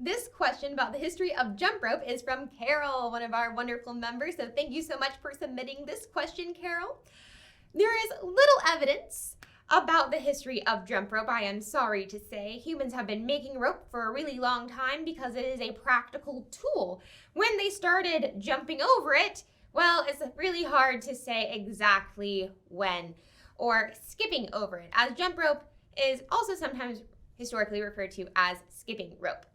This question about the history of jump rope is from Carol, one of our wonderful members. So thank you so much for submitting this question, Carol. There is little evidence about the history of jump rope, I am sorry to say. Humans have been making rope for a really long time because it is a practical tool. When they started jumping over it, well, it's really hard to say exactly when, or skipping over it, as jump rope is also sometimes historically referred to as skipping rope.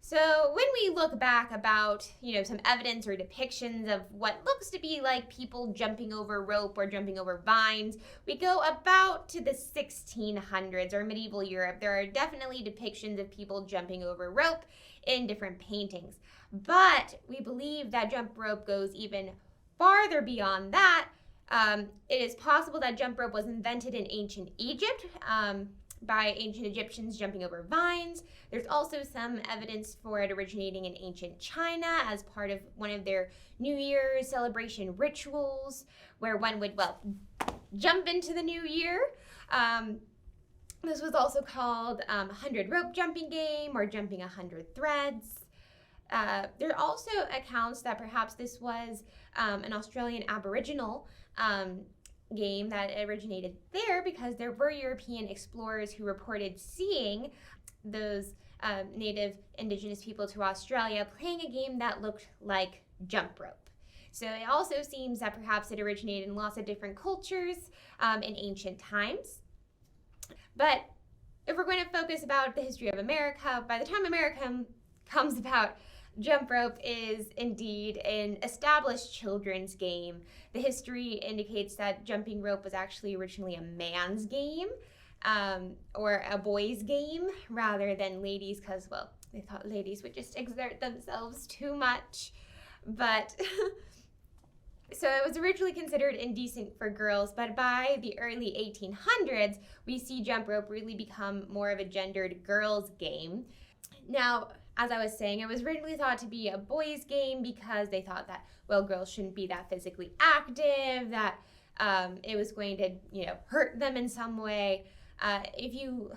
So when we look back about, some evidence or depictions of what looks to be like people jumping over rope or jumping over vines, we go about to the 1600s or medieval Europe. There are definitely depictions of people jumping over rope in different paintings. But we believe that jump rope goes even farther beyond that. It is possible that jump rope was invented in ancient Egypt, by ancient Egyptians jumping over vines. There's also some evidence for it originating in ancient China as part of one of their New Year's celebration rituals, where one would, jump into the new year. This was also called 100 rope jumping game or jumping 100 threads. There are also accounts that perhaps this was an Australian Aboriginal game that originated there because there were European explorers who reported seeing those native indigenous people to Australia playing a game that looked like jump rope. So it also seems that perhaps it originated in lots of different cultures in ancient times. But if we're going to focus about the history of America, by the time America comes about, jump rope is indeed an established children's game. The history indicates that jumping rope was actually originally a man's game or a boy's game rather than ladies because, they thought ladies would just exert themselves too much. But so it was originally considered indecent for girls, but by the early 1800s, we see jump rope really become more of a gendered girls' game. Now, as I was saying, it was originally thought to be a boys' game because they thought that, girls shouldn't be that physically active, that it was going to, hurt them in some way. If you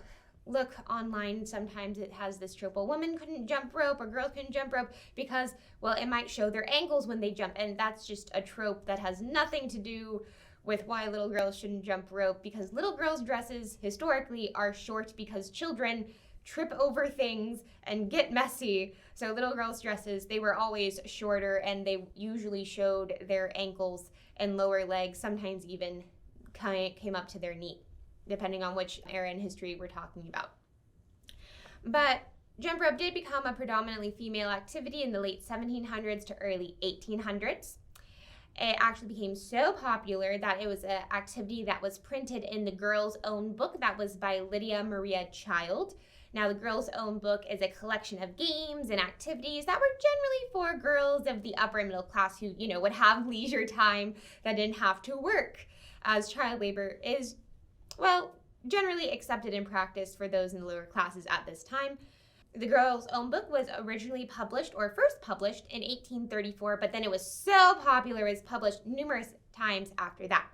look online, sometimes it has this trope, women couldn't jump rope or girls couldn't jump rope because, it might show their ankles when they jump. And that's just a trope that has nothing to do with why little girls shouldn't jump rope, because little girls' dresses historically are short because children trip over things and get messy. So little girls' dresses, they were always shorter and they usually showed their ankles and lower legs, sometimes even came up to their knee, depending on which era in history we're talking about. But jump rope did become a predominantly female activity in the late 1700s to early 1800s. It actually became so popular that it was an activity that was printed in the Girl's Own Book that was by Lydia Maria Child. Now, the Girl's Own Book is a collection of games and activities that were generally for girls of the upper middle class who, would have leisure time that didn't have to work, as child labor is, generally accepted in practice for those in the lower classes at this time. The Girl's Own Book was originally published, or first published, in 1834, but then it was so popular it was published numerous times after that.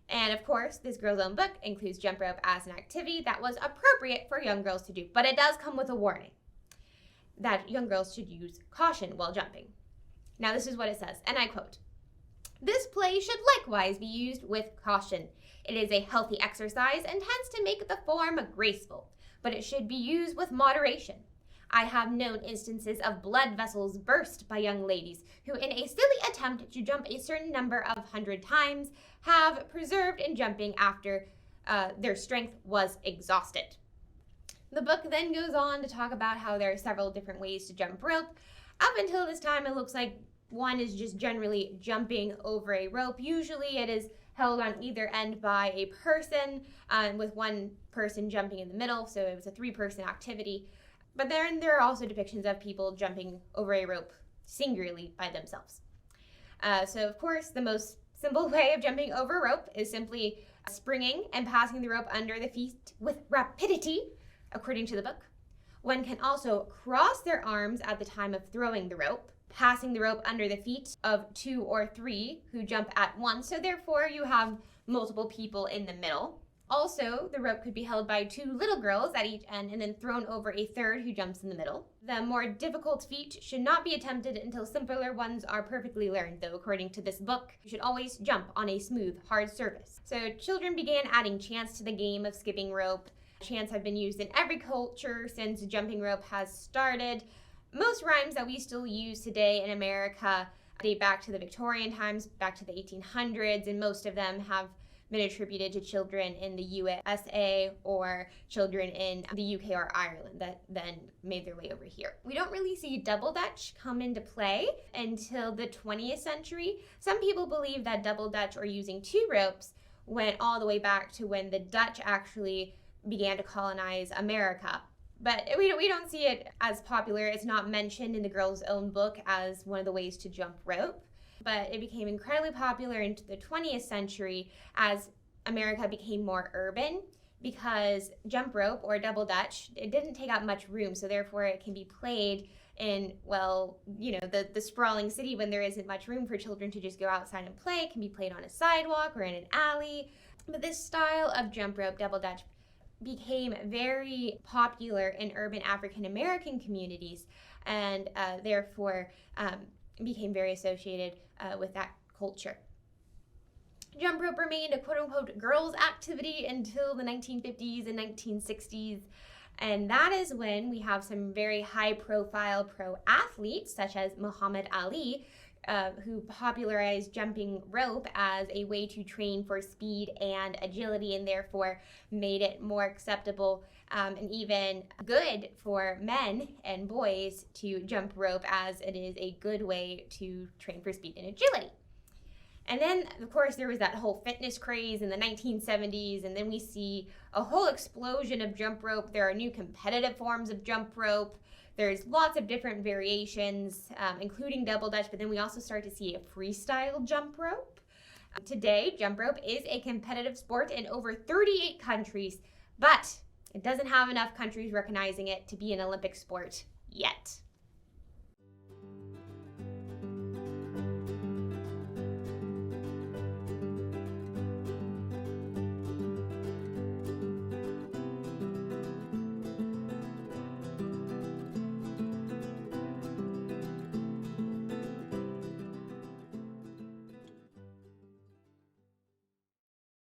And of course, this Girl's Own Book includes jump rope as an activity that was appropriate for young girls to do. But it does come with a warning that young girls should use caution while jumping. Now, this is what it says, and I quote, "This play should likewise be used with caution. It is a healthy exercise and tends to make the form graceful, but it should be used with moderation. I have known instances of blood vessels burst by young ladies who, in a silly attempt to jump a certain number of 100 times, have persevered in jumping after their strength was exhausted." The book then goes on to talk about how there are several different ways to jump rope. Up until this time, it looks like one is just generally jumping over a rope. Usually it is held on either end by a person, with one person jumping in the middle, so it was a 3-person activity. But then there are also depictions of people jumping over a rope singularly by themselves. So of course, the most simple way of jumping over a rope is simply springing and passing the rope under the feet with rapidity, according to the book. One can also cross their arms at the time of throwing the rope, passing the rope under the feet of 2 or 3 who jump at once. So therefore, you have multiple people in the middle. Also, the rope could be held by 2 little girls at each end and then thrown over a third who jumps in the middle. The more difficult feat should not be attempted until simpler ones are perfectly learned, though according to this book, you should always jump on a smooth, hard surface. So children began adding chants to the game of skipping rope. Chants have been used in every culture since jumping rope has started. Most rhymes that we still use today in America date back to the Victorian times, back to the 1800s, and most of them have been attributed to children in the USA or children in the UK or Ireland that then made their way over here. We don't really see double dutch come into play until the 20th century. Some people believe that double dutch or using 2 ropes went all the way back to when the Dutch actually began to colonize America. But we don't see it as popular. It's not mentioned in the girl's own book as one of the ways to jump rope. But it became incredibly popular into the 20th century as America became more urban, because jump rope or double dutch, it didn't take up much room, so therefore it can be played in, well, the sprawling city when there isn't much room for children to just go outside and play. It can be played on a sidewalk or in an alley. But this style of jump rope, double dutch, became very popular in urban African American communities, and therefore became very associated with that culture. Jump rope remained a quote-unquote girls' activity until the 1950s and 1960s, and that is when we have some very high-profile pro athletes such as Muhammad Ali, who popularized jumping rope as a way to train for speed and agility, and therefore made it more acceptable and even good for men and boys to jump rope, as it is a good way to train for speed and agility. And then, of course, there was that whole fitness craze in the 1970s, and then we see a whole explosion of jump rope. There are new competitive forms of jump rope. There's lots of different variations, including double dutch, but then we also start to see a freestyle jump rope. Today, jump rope is a competitive sport in over 38 countries, but it doesn't have enough countries recognizing it to be an Olympic sport yet.